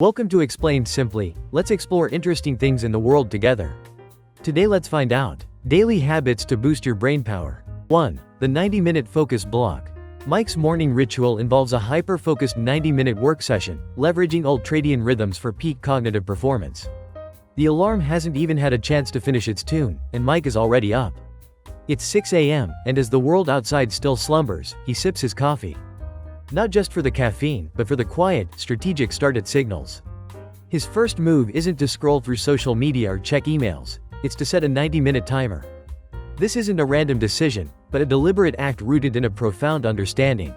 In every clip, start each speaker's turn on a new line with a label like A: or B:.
A: Welcome to Explained Simply. Let's explore interesting things in the world together. Today let's find out daily habits to boost your brain power. 1. The 90-minute focus block. Mike's morning ritual involves a hyper-focused 90-minute work session, leveraging ultradian rhythms for peak cognitive performance. The alarm hasn't even had a chance to finish its tune, and Mike is already up. It's 6 a.m., and as the world outside still slumbers, he sips his coffee. Not just for the caffeine, but for the quiet, strategic start it signals. His first move isn't to scroll through social media or check emails, it's to set a 90-minute timer. This isn't a random decision, but a deliberate act rooted in a profound understanding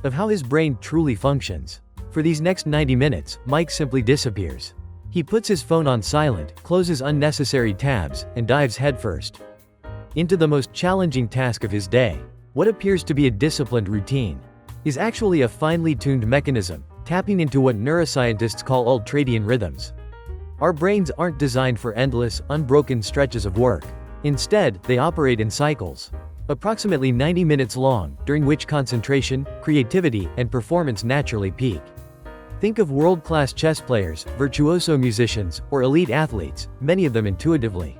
A: of how his brain truly functions. For these next 90 minutes, Mike simply disappears. He puts his phone on silent, closes unnecessary tabs, and dives headfirst into the most challenging task of his day. What appears to be a disciplined routine is actually a finely tuned mechanism, tapping into what neuroscientists call ultradian rhythms. Our brains aren't designed for endless, unbroken stretches of work. Instead, they operate in cycles, approximately 90 minutes long, during which concentration, creativity, and performance naturally peak. Think of world-class chess players, virtuoso musicians, or elite athletes, many of them intuitively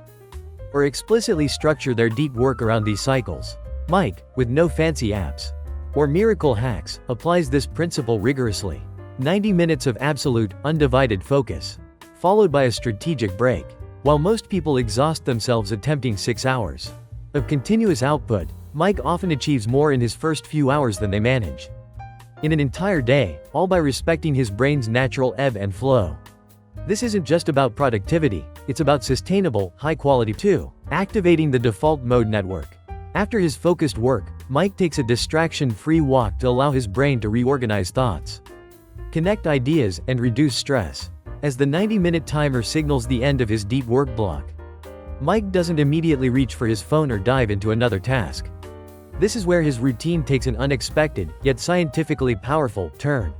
A: or explicitly structure their deep work around these cycles. Mike, with no fancy apps or miracle hacks, applies this principle rigorously. 90 minutes of absolute, undivided focus, followed by a strategic break. While most people exhaust themselves attempting 6 hours of continuous output, Mike often achieves more in his first few hours than they manage in an entire day, all by respecting his brain's natural ebb and flow. This isn't just about productivity, it's about sustainable, high-quality too. Activating the default mode network. After his focused work, Mike takes a distraction-free walk to allow his brain to reorganize thoughts, connect ideas, and reduce stress. As the 90-minute timer signals the end of his deep work block, Mike doesn't immediately reach for his phone or dive into another task. This is where his routine takes an unexpected, yet scientifically powerful, turn.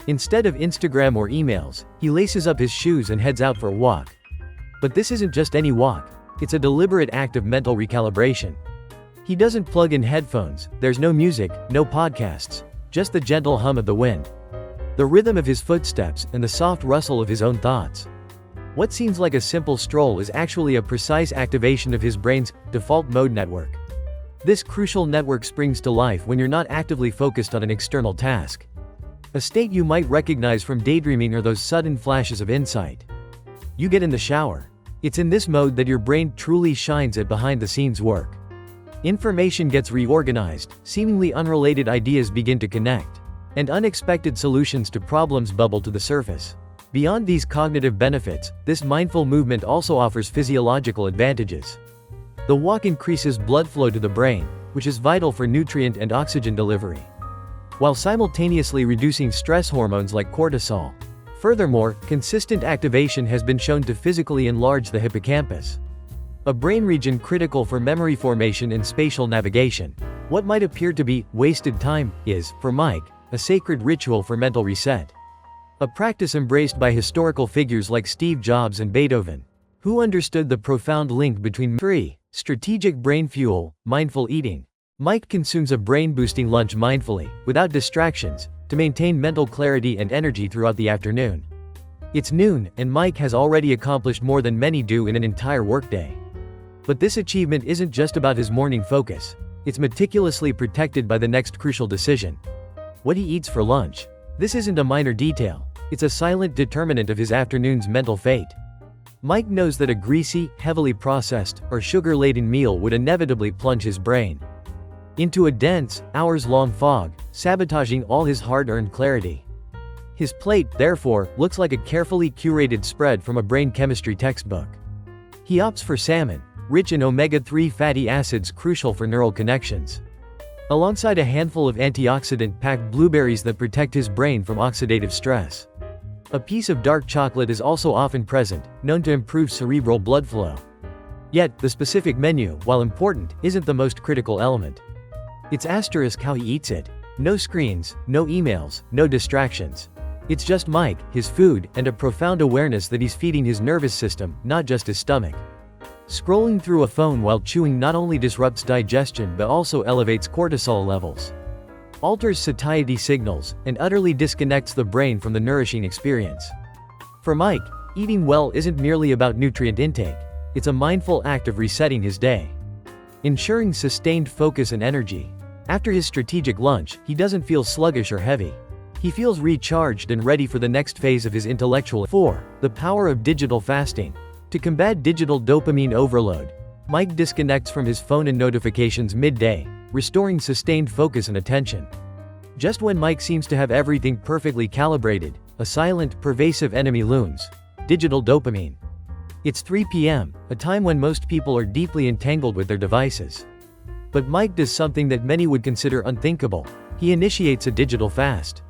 A: Instead of Instagram or emails, he laces up his shoes and heads out for a walk. But this isn't just any walk, it's a deliberate act of mental recalibration. He doesn't plug in headphones, there's no music, no podcasts, just the gentle hum of the wind, the rhythm of his footsteps, and the soft rustle of his own thoughts. What seems like a simple stroll is actually a precise activation of his brain's default mode network. This crucial network springs to life when you're not actively focused on an external task, a state you might recognize from daydreaming or those sudden flashes of insight you get in the shower. It's in this mode that your brain truly shines at behind-the-scenes work. Information gets reorganized, seemingly unrelated ideas begin to connect, and unexpected solutions to problems bubble to the surface. Beyond these cognitive benefits, this mindful movement also offers physiological advantages. The walk increases blood flow to the brain, which is vital for nutrient and oxygen delivery, while simultaneously reducing stress hormones like cortisol. Furthermore, consistent activation has been shown to physically enlarge the hippocampus, a brain region critical for memory formation and spatial navigation. What might appear to be wasted time is, for Mike, a sacred ritual for mental reset. A practice embraced by historical figures like Steve Jobs and Beethoven, who understood the profound link between 3. Strategic brain fuel, mindful eating. Mike consumes a brain-boosting lunch mindfully, without distractions, to maintain mental clarity and energy throughout the afternoon. It's noon, and Mike has already accomplished more than many do in an entire workday. But this achievement isn't just about his morning focus. It's meticulously protected by the next crucial decision: what he eats for lunch. This isn't a minor detail, it's a silent determinant of his afternoon's mental fate. Mike knows that a greasy, heavily processed, or sugar-laden meal would inevitably plunge his brain into a dense, hours-long fog, sabotaging all his hard-earned clarity. His plate, therefore, looks like a carefully curated spread from a brain chemistry textbook. He opts for salmon, rich in omega-3 fatty acids crucial for neural connections, alongside a handful of antioxidant-packed blueberries that protect his brain from oxidative stress. A piece of dark chocolate is also often present, known to improve cerebral blood flow. Yet, the specific menu, while important, isn't the most critical element. It's asterisk how he eats it. No screens, no emails, no distractions. It's just Mike, his food, and a profound awareness that he's feeding his nervous system, not just his stomach. Scrolling through a phone while chewing not only disrupts digestion but also elevates cortisol levels, alters satiety signals, and utterly disconnects the brain from the nourishing experience. For Mike, eating well isn't merely about nutrient intake, it's a mindful act of resetting his day, ensuring sustained focus and energy. After his strategic lunch, he doesn't feel sluggish or heavy. He feels recharged and ready for the next phase of his intellectual. 4. The power of digital fasting. To combat digital dopamine overload, Mike disconnects from his phone and notifications midday, restoring sustained focus and attention. Just when Mike seems to have everything perfectly calibrated, a silent, pervasive enemy looms: digital dopamine. It's 3 p.m., a time when most people are deeply entangled with their devices. But Mike does something that many would consider unthinkable. He initiates a digital fast.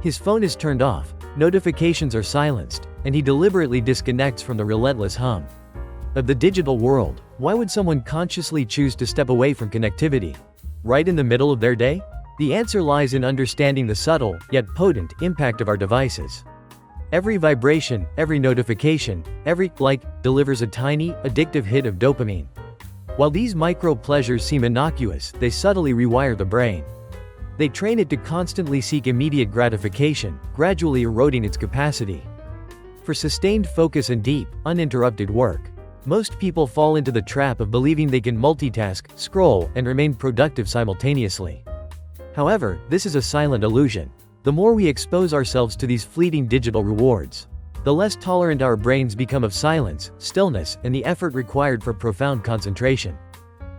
A: His phone is turned off, notifications are silenced, and he deliberately disconnects from the relentless hum of the digital world. Why would someone consciously choose to step away from connectivity right in the middle of their day? The answer lies in understanding the subtle, yet potent, impact of our devices. Every vibration, every notification, every like, delivers a tiny, addictive hit of dopamine. While these micro-pleasures seem innocuous, they subtly rewire the brain. They train it to constantly seek immediate gratification, gradually eroding its capacity for sustained focus and deep, uninterrupted work. Most people fall into the trap of believing they can multitask, scroll, and remain productive simultaneously. However, this is a silent illusion. The more we expose ourselves to these fleeting digital rewards, the less tolerant our brains become of silence, stillness, and the effort required for profound concentration.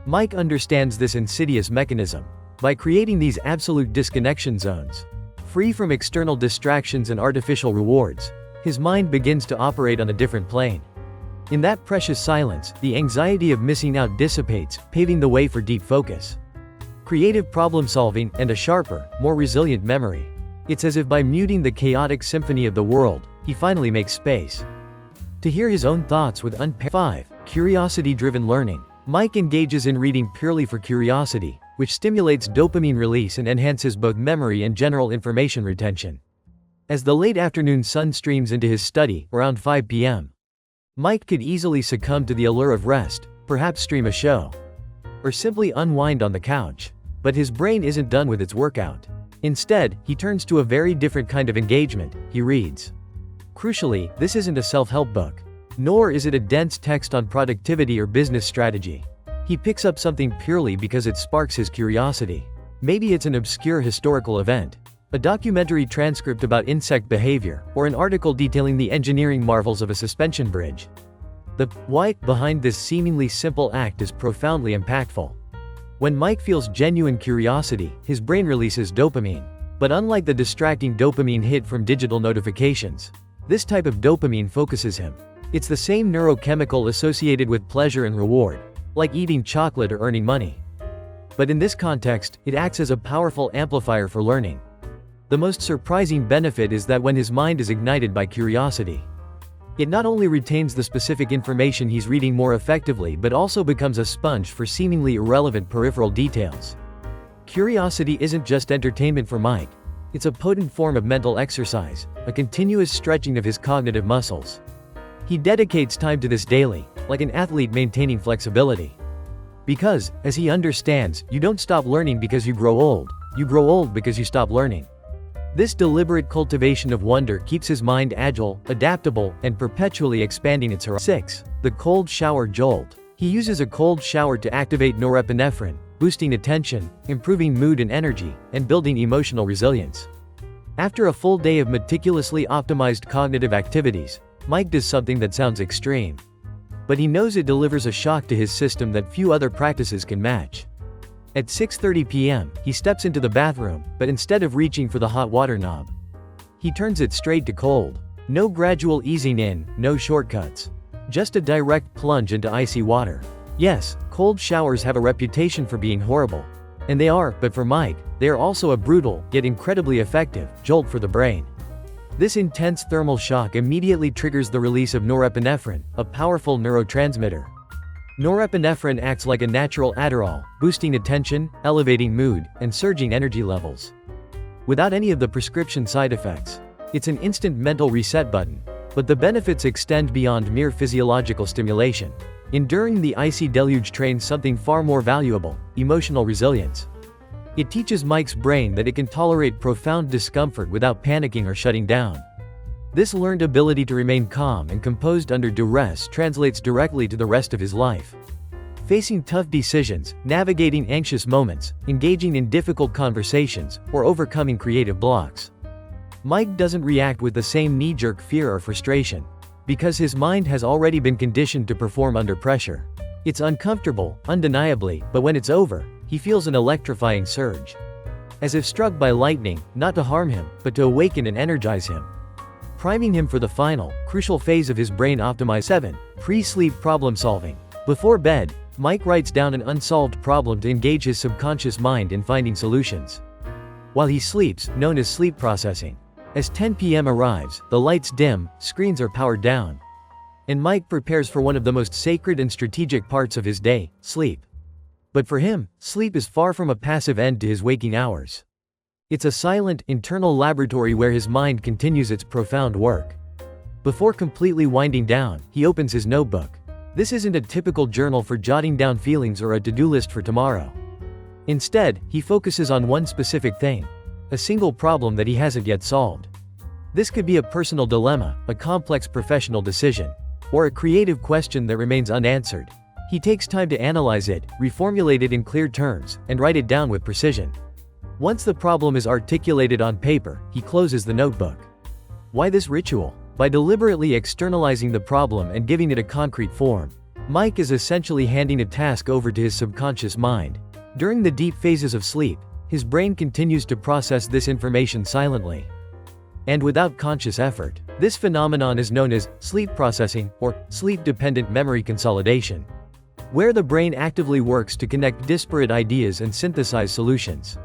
A: Mike understands this insidious mechanism. By creating these absolute disconnection zones, free from external distractions and artificial rewards, his mind begins to operate on a different plane. In that precious silence, the anxiety of missing out dissipates, paving the way for deep focus, creative problem-solving, and a sharper, more resilient memory. It's as if by muting the chaotic symphony of the world, he finally makes space to hear his own thoughts with 5. Curiosity-driven learning. Mike engages in reading purely for curiosity, which stimulates dopamine release and enhances both memory and general information retention. As the late afternoon sun streams into his study, around 5 p.m., Mike could easily succumb to the allure of rest, perhaps stream a show, or simply unwind on the couch. But his brain isn't done with its workout. Instead, he turns to a very different kind of engagement: he reads. Crucially, this isn't a self-help book, nor is it a dense text on productivity or business strategy. He picks up something purely because it sparks his curiosity. Maybe it's an obscure historical event, a documentary transcript about insect behavior, or an article detailing the engineering marvels of a suspension bridge. The why behind this seemingly simple act is profoundly impactful. When Mike feels genuine curiosity, his brain releases dopamine. But unlike the distracting dopamine hit from digital notifications, this type of dopamine focuses him. It's the same neurochemical associated with pleasure and reward, like eating chocolate or earning money. But in this context, it acts as a powerful amplifier for learning. The most surprising benefit is that when his mind is ignited by curiosity, it not only retains the specific information he's reading more effectively but also becomes a sponge for seemingly irrelevant peripheral details. Curiosity isn't just entertainment for Mike. It's a potent form of mental exercise, a continuous stretching of his cognitive muscles. He dedicates time to this daily, like an athlete maintaining flexibility. Because, as he understands, you don't stop learning because you grow old because you stop learning. This deliberate cultivation of wonder keeps his mind agile, adaptable, and perpetually expanding its horizons. 6. The cold shower jolt. He uses a cold shower to activate norepinephrine, boosting attention, improving mood and energy, and building emotional resilience. After a full day of meticulously optimized cognitive activities, Mike does something that sounds extreme. But he knows it delivers a shock to his system that few other practices can match. At 6:30 p.m., he steps into the bathroom, but instead of reaching for the hot water knob, he turns it straight to cold. No gradual easing in, no shortcuts. Just a direct plunge into icy water. Yes, cold showers have a reputation for being horrible. And they are, but for Mike, they are also a brutal, yet incredibly effective, jolt for the brain. This intense thermal shock immediately triggers the release of norepinephrine, a powerful neurotransmitter. Norepinephrine acts like a natural Adderall, boosting attention, elevating mood, and surging energy levels. Without any of the prescription side effects. It's an instant mental reset button. But the benefits extend beyond mere physiological stimulation. Enduring the icy deluge trains something far more valuable: emotional resilience. It teaches Mike's brain that it can tolerate profound discomfort without panicking or shutting down. This learned ability to remain calm and composed under duress translates directly to the rest of his life. Facing tough decisions, navigating anxious moments, engaging in difficult conversations, or overcoming creative blocks. Mike doesn't react with the same knee-jerk fear or frustration, because his mind has already been conditioned to perform under pressure. It's uncomfortable, undeniably, but when it's over, he feels an electrifying surge. As if struck by lightning, not to harm him, but to awaken and energize him. Priming him for the final, crucial phase of his brain optimization. 7. Pre-sleep problem solving. Before bed, Mike writes down an unsolved problem to engage his subconscious mind in finding solutions. While he sleeps, known as sleep processing. As 10 p.m. arrives, the lights dim, screens are powered down. And Mike prepares for one of the most sacred and strategic parts of his day, sleep. But for him, sleep is far from a passive end to his waking hours. It's a silent, internal laboratory where his mind continues its profound work. Before completely winding down, he opens his notebook. This isn't a typical journal for jotting down feelings or a to-do list for tomorrow. Instead, he focuses on one specific thing. A single problem that he hasn't yet solved. This could be a personal dilemma, a complex professional decision, or a creative question that remains unanswered. He takes time to analyze it, reformulate it in clear terms, and write it down with precision. Once the problem is articulated on paper, he closes the notebook. Why this ritual? By deliberately externalizing the problem and giving it a concrete form, Mike is essentially handing a task over to his subconscious mind. During the deep phases of sleep, his brain continues to process this information silently and without conscious effort. This phenomenon is known as sleep processing or sleep-dependent memory consolidation, where the brain actively works to connect disparate ideas and synthesize solutions,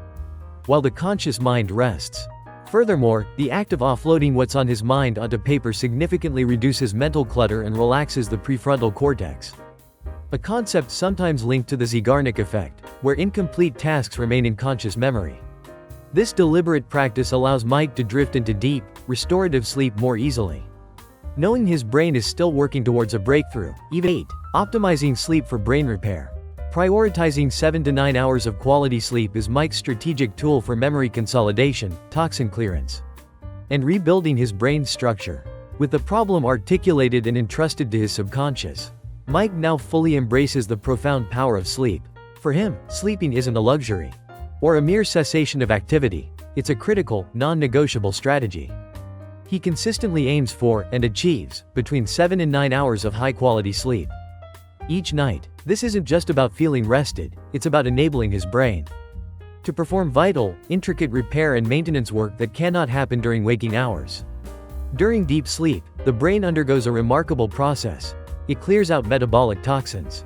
A: while the conscious mind rests. Furthermore, the act of offloading what's on his mind onto paper significantly reduces mental clutter and relaxes the prefrontal cortex. A concept sometimes linked to the Zeigarnik effect, where incomplete tasks remain in conscious memory. This deliberate practice allows Mike to drift into deep, restorative sleep more easily, knowing his brain is still working towards a breakthrough. Even 8. Optimizing sleep for brain repair. Prioritizing 7 to 9 hours of quality sleep is Mike's strategic tool for memory consolidation, toxin clearance, and rebuilding his brain's structure. With the problem articulated and entrusted to his subconscious, Mike now fully embraces the profound power of sleep. For him, sleeping isn't a luxury or a mere cessation of activity. It's a critical, non-negotiable strategy. He consistently aims for, and achieves, between 7 and 9 hours of high-quality sleep each night. This isn't just about feeling rested, it's about enabling his brain to perform vital, intricate repair and maintenance work that cannot happen during waking hours. During deep sleep, the brain undergoes a remarkable process. It clears out metabolic toxins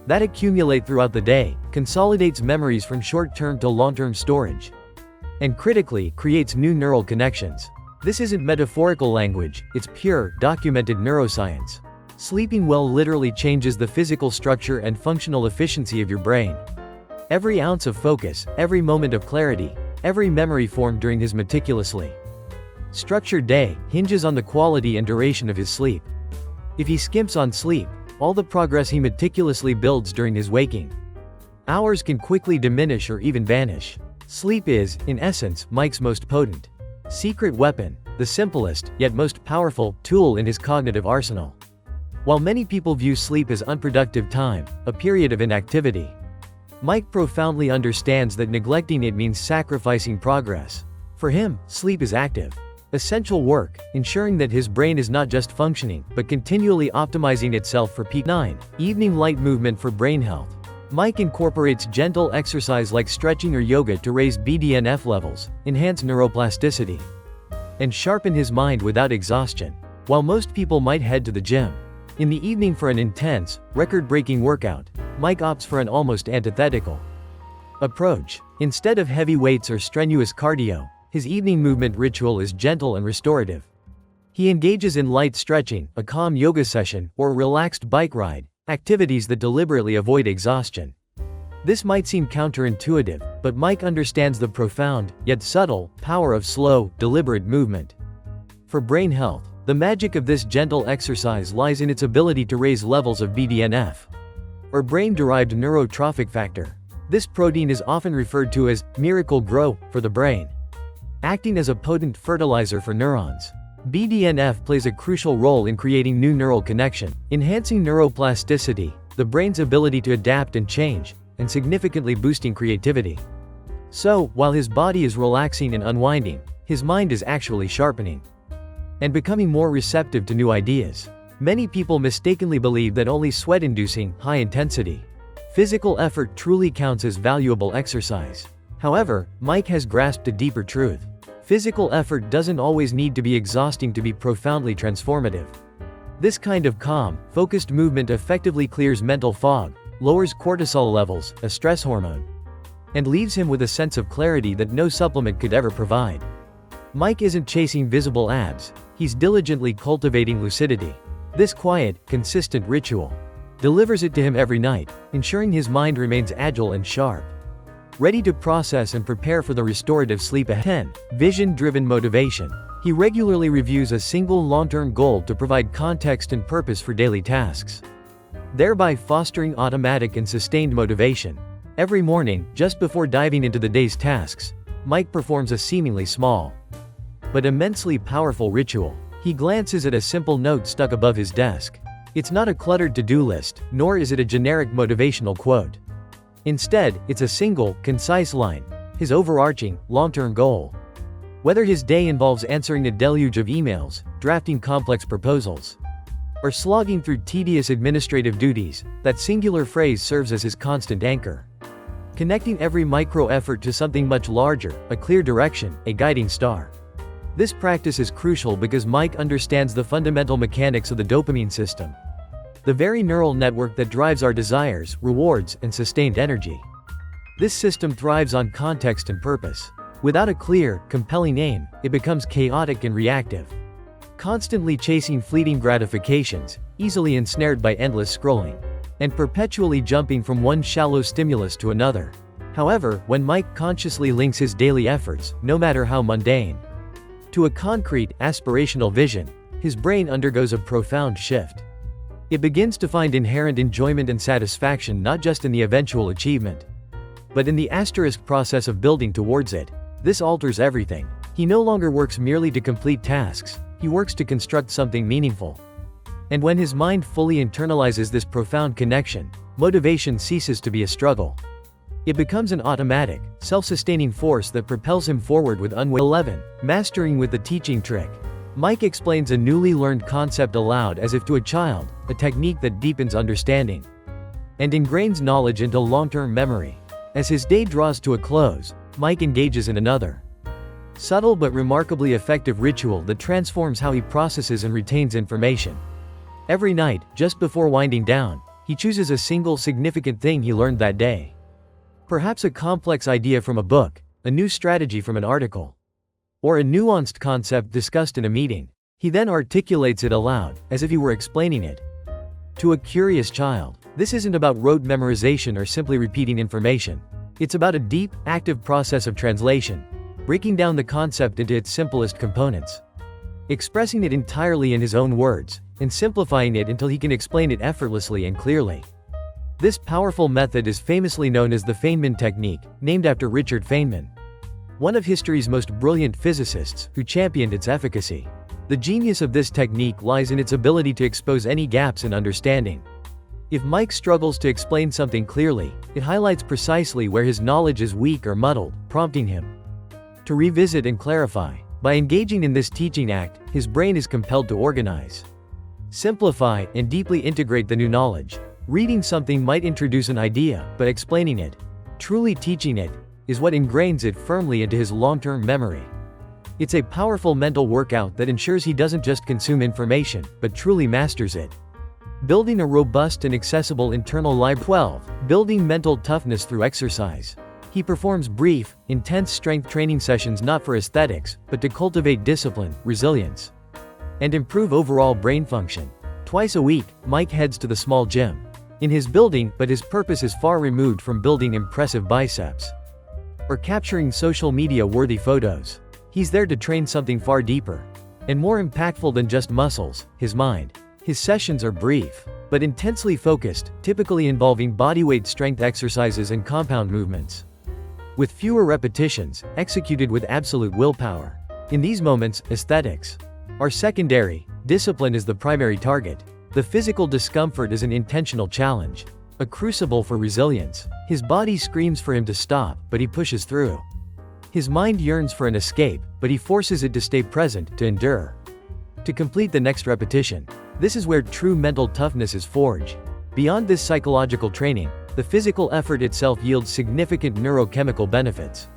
A: that accumulate throughout the day, consolidates memories from short-term to long-term storage, and critically, creates new neural connections. This isn't metaphorical language, it's pure, documented neuroscience. Sleeping well literally changes the physical structure and functional efficiency of your brain. Every ounce of focus, every moment of clarity, every memory formed during his meticulously structured day, hinges on the quality and duration of his sleep. If he skimps on sleep, all the progress he meticulously builds during his waking hours can quickly diminish or even vanish. Sleep is, in essence, Mike's most potent secret weapon, the simplest, yet most powerful, tool in his cognitive arsenal. While many people view sleep as unproductive time, a period of inactivity, Mike profoundly understands that neglecting it means sacrificing progress. For him, sleep is active, essential work, ensuring that his brain is not just functioning, but continually optimizing itself for peak. 9. Evening light movement for brain health. Mike incorporates gentle exercise like stretching or yoga to raise BDNF levels, enhance neuroplasticity, and sharpen his mind without exhaustion. While most people might head to the gym in the evening for an intense, record-breaking workout, Mike opts for an almost antithetical approach. Instead of heavy weights or strenuous cardio, his evening movement ritual is gentle and restorative. He engages in light stretching, a calm yoga session, or a relaxed bike ride, activities that deliberately avoid exhaustion. This might seem counterintuitive, but Mike understands the profound, yet subtle, power of slow, deliberate movement. For brain health, the magic of this gentle exercise lies in its ability to raise levels of BDNF, or brain-derived neurotrophic factor. This protein is often referred to as miracle grow for the brain, acting as a potent fertilizer for neurons. BDNF plays a crucial role in creating new neural connection, enhancing neuroplasticity, the brain's ability to adapt and change, and significantly boosting creativity. So, while his body is relaxing and unwinding, his mind is actually sharpening and becoming more receptive to new ideas. Many people mistakenly believe that only sweat-inducing, high-intensity physical effort truly counts as valuable exercise. However, Mike has grasped a deeper truth. Physical effort doesn't always need to be exhausting to be profoundly transformative. This kind of calm, focused movement effectively clears mental fog, lowers cortisol levels, a stress hormone, and leaves him with a sense of clarity that no supplement could ever provide. Mike isn't chasing visible abs, he's diligently cultivating lucidity. This quiet, consistent ritual delivers it to him every night, ensuring his mind remains agile and sharp, ready to process and prepare for the restorative sleep ahead. 10. Vision-driven motivation. He regularly reviews a single long-term goal to provide context and purpose for daily tasks, thereby fostering automatic and sustained motivation. Every morning, just before diving into the day's tasks, Mike performs a seemingly small but immensely powerful ritual. He glances at a simple note stuck above his desk. It's not a cluttered to-do list, nor is it a generic motivational quote. Instead, it's a single, concise line, his overarching, long-term goal. Whether his day involves answering a deluge of emails, drafting complex proposals, or slogging through tedious administrative duties, that singular phrase serves as his constant anchor, connecting every micro-effort to something much larger, a clear direction, a guiding star. This practice is crucial because Mike understands the fundamental mechanics of the dopamine system, the very neural network that drives our desires, rewards, and sustained energy. This system thrives on context and purpose. Without a clear, compelling aim, it becomes chaotic and reactive, constantly chasing fleeting gratifications, easily ensnared by endless scrolling, and perpetually jumping from one shallow stimulus to another. However, when Mike consciously links his daily efforts, no matter how mundane, to a concrete, aspirational vision, his brain undergoes a profound shift. It begins to find inherent enjoyment and satisfaction not just in the eventual achievement, but in the asterisk process of building towards it. This alters everything. He no longer works merely to complete tasks, he works to construct something meaningful. And when his mind fully internalizes this profound connection, motivation ceases to be a struggle. It becomes an automatic, self-sustaining force that propels him forward with unwavering. 11. Mastering with the teaching trick. Mike explains a newly learned concept aloud as if to a child, a technique that deepens understanding and ingrains knowledge into long-term memory. As his day draws to a close, Mike engages in another subtle but remarkably effective ritual that transforms how he processes and retains information. Every night, just before winding down, he chooses a single significant thing he learned that day. Perhaps a complex idea from a book, a new strategy from an article, or a nuanced concept discussed in a meeting. He then articulates it aloud, as if he were explaining it to a curious child. This isn't about rote memorization or simply repeating information. It's about a deep, active process of translation, breaking down the concept into its simplest components, expressing it entirely in his own words, and simplifying it until he can explain it effortlessly and clearly. This powerful method is famously known as the Feynman technique, named after Richard Feynman, one of history's most brilliant physicists, who championed its efficacy. The genius of this technique lies in its ability to expose any gaps in understanding. If Mike struggles to explain something clearly, it highlights precisely where his knowledge is weak or muddled, prompting him to revisit and clarify. By engaging in this teaching act, his brain is compelled to organize, simplify, and deeply integrate the new knowledge. Reading something might introduce an idea, but explaining it, truly teaching it, is what ingrains it firmly into his long-term memory. It's a powerful mental workout that ensures he doesn't just consume information, but truly masters it. Building a robust and accessible internal library. 12. Building mental toughness through exercise. He performs brief, intense strength training sessions not for aesthetics, but to cultivate discipline, resilience, and improve overall brain function. Twice a week, Mike heads to the small gym in his building, but his purpose is far removed from building impressive biceps or capturing social media-worthy photos. He's there to train something far deeper and more impactful than just muscles, his mind. His sessions are brief, but intensely focused, typically involving bodyweight strength exercises and compound movements, with fewer repetitions, executed with absolute willpower. In these moments, aesthetics are secondary. Discipline is the primary target. The physical discomfort is an intentional challenge, a crucible for resilience. His body screams for him to stop, but he pushes through. His mind yearns for an escape, but he forces it to stay present, to endure, to complete the next repetition. This is where true mental toughness is forged. Beyond this psychological training, the physical effort itself yields significant neurochemical benefits.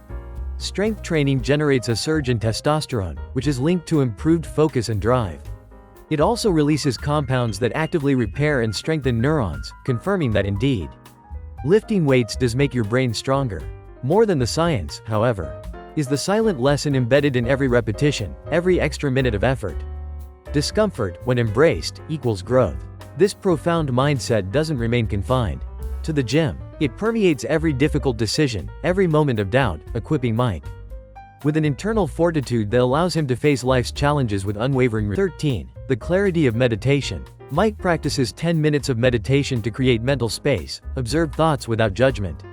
A: Strength training generates a surge in testosterone, which is linked to improved focus and drive. It also releases compounds that actively repair and strengthen neurons, confirming that indeed, lifting weights does make your brain stronger. More than the science, however, is the silent lesson embedded in every repetition, every extra minute of effort. Discomfort, when embraced, equals growth. This profound mindset doesn't remain confined to the gym. It permeates every difficult decision, every moment of doubt, equipping Mike with an internal fortitude that allows him to face life's challenges with unwavering 13. The clarity of meditation. Mike practices 10 minutes of meditation to create mental space, observe thoughts without judgment,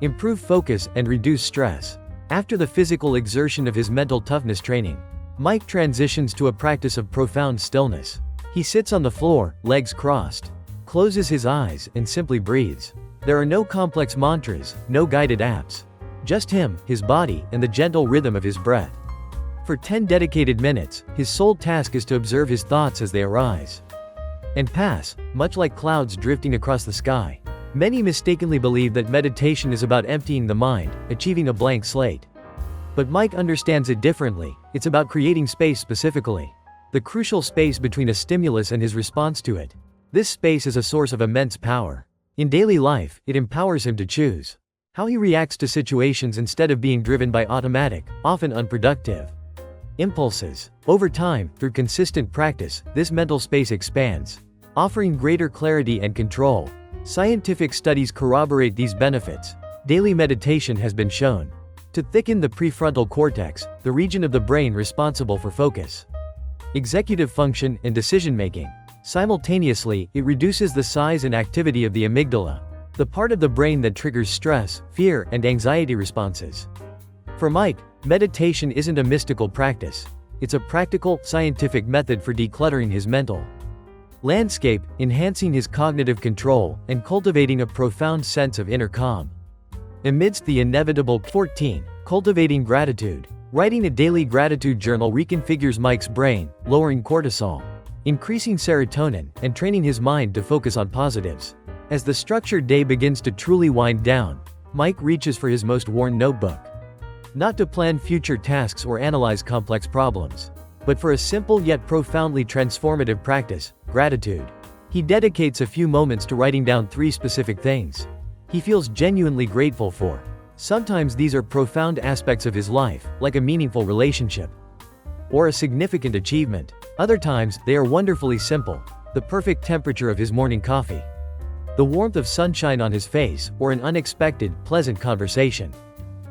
A: improve focus, and reduce stress. After the physical exertion of his mental toughness training, Mike transitions to a practice of profound stillness. He sits on the floor, legs crossed, closes his eyes, and simply breathes. There are no complex mantras, no guided apps. Just him, his body, and the gentle rhythm of his breath. For 10 dedicated minutes, his sole task is to observe his thoughts as they arise and pass, much like clouds drifting across the sky. Many mistakenly believe that meditation is about emptying the mind, achieving a blank slate. But Mike understands it differently. It's about creating space specifically. The crucial space between a stimulus and his response to it. This space is a source of immense power. In daily life, it empowers him to choose how he reacts to situations instead of being driven by automatic, often unproductive impulses. Over time, through consistent practice, this mental space expands, offering greater clarity and control. Scientific studies corroborate these benefits. Daily meditation has been shown to thicken the prefrontal cortex, the region of the brain responsible for focus, executive function, and decision-making. Simultaneously, it reduces the size and activity of the amygdala, the part of the brain that triggers stress, fear, and anxiety responses. For Mike, meditation isn't a mystical practice. It's a practical, scientific method for decluttering his mental landscape, enhancing his cognitive control, and cultivating a profound sense of inner calm. Amidst the inevitable 14. Cultivating Gratitude. Writing a daily gratitude journal reconfigures Mike's brain, lowering cortisol, increasing serotonin, and training his mind to focus on positives. As the structured day begins to truly wind down, Mike reaches for his most worn notebook. Not to plan future tasks or analyze complex problems, but for a simple yet profoundly transformative practice, gratitude. He dedicates a few moments to writing down 3 specific things he feels genuinely grateful for. Sometimes these are profound aspects of his life, like a meaningful relationship or a significant achievement. Other times, they are wonderfully simple: the perfect temperature of his morning coffee, the warmth of sunshine on his face, or an unexpected, pleasant conversation.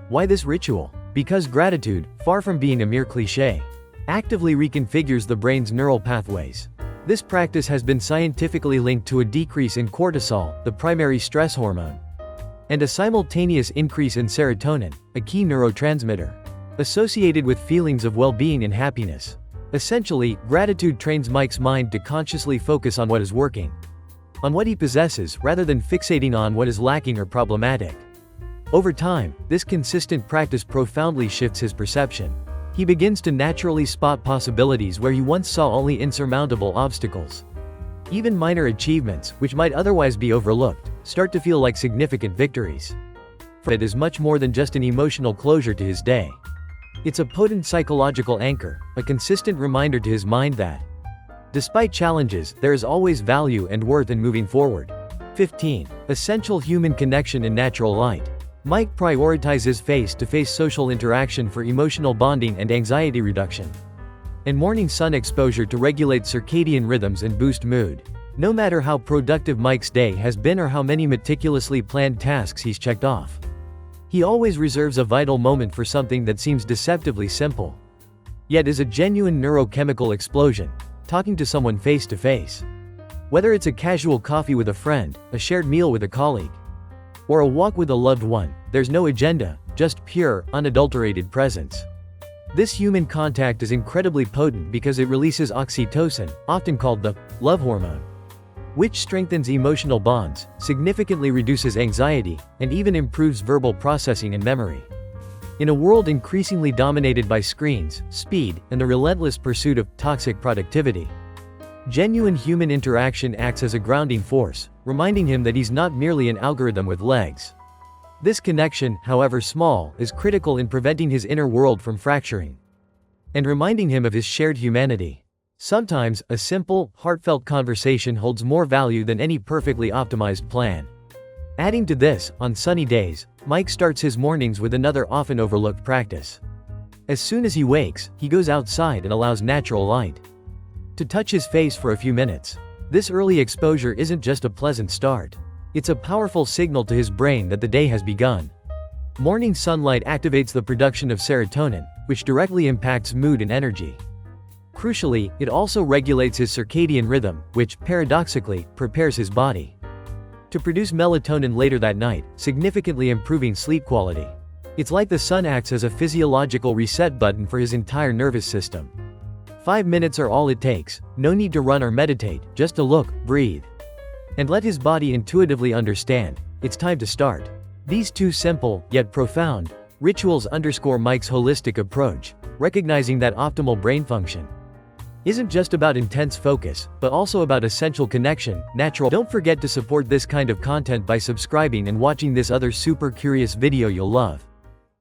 A: Why this ritual? Because gratitude, far from being a mere cliché, actively reconfigures the brain's neural pathways. This practice has been scientifically linked to a decrease in cortisol, the primary stress hormone, and a simultaneous increase in serotonin, a key neurotransmitter, associated with feelings of well-being and happiness. Essentially, gratitude trains Mike's mind to consciously focus on what is working, on what he possesses, rather than fixating on what is lacking or problematic. Over time, this consistent practice profoundly shifts his perception. He begins to naturally spot possibilities where he once saw only insurmountable obstacles. Even minor achievements, which might otherwise be overlooked, start to feel like significant victories. It is much more than just an emotional closure to his day. It's a potent psychological anchor, a consistent reminder to his mind that, despite challenges, there is always value and worth in moving forward. 15. Essential human connection in natural light. Mike prioritizes face-to-face social interaction for emotional bonding and anxiety reduction, and morning sun exposure to regulate circadian rhythms and boost mood. No matter how productive Mike's day has been or how many meticulously planned tasks he's checked off, he always reserves a vital moment for something that seems deceptively simple, yet is a genuine neurochemical explosion: talking to someone face-to-face. Whether it's a casual coffee with a friend, a shared meal with a colleague, or a walk with a loved one, there's no agenda, just pure, unadulterated presence. This human contact is incredibly potent because it releases oxytocin, often called the love hormone, which strengthens emotional bonds, significantly reduces anxiety, and even improves verbal processing and memory. In a world increasingly dominated by screens, speed, and the relentless pursuit of toxic productivity, genuine human interaction acts as a grounding force, reminding him that he's not merely an algorithm with legs. This connection, however small, is critical in preventing his inner world from fracturing and reminding him of his shared humanity. Sometimes, a simple, heartfelt conversation holds more value than any perfectly optimized plan. Adding to this, on sunny days, Mike starts his mornings with another often overlooked practice. As soon as he wakes, he goes outside and allows natural light to touch his face for a few minutes. This early exposure isn't just a pleasant start. It's a powerful signal to his brain that the day has begun. Morning sunlight activates the production of serotonin, which directly impacts mood and energy. Crucially, it also regulates his circadian rhythm, which, paradoxically, prepares his body to produce melatonin later that night, significantly improving sleep quality. It's like the sun acts as a physiological reset button for his entire nervous system. 5 minutes are all it takes, no need to run or meditate, just to look, breathe, and let his body intuitively understand, it's time to start. These two simple, yet profound, rituals underscore Mike's holistic approach, recognizing that optimal brain function isn't just about intense focus, but also about essential connection, natural. Don't forget to support this kind of content by subscribing and watching this other super curious video you'll love.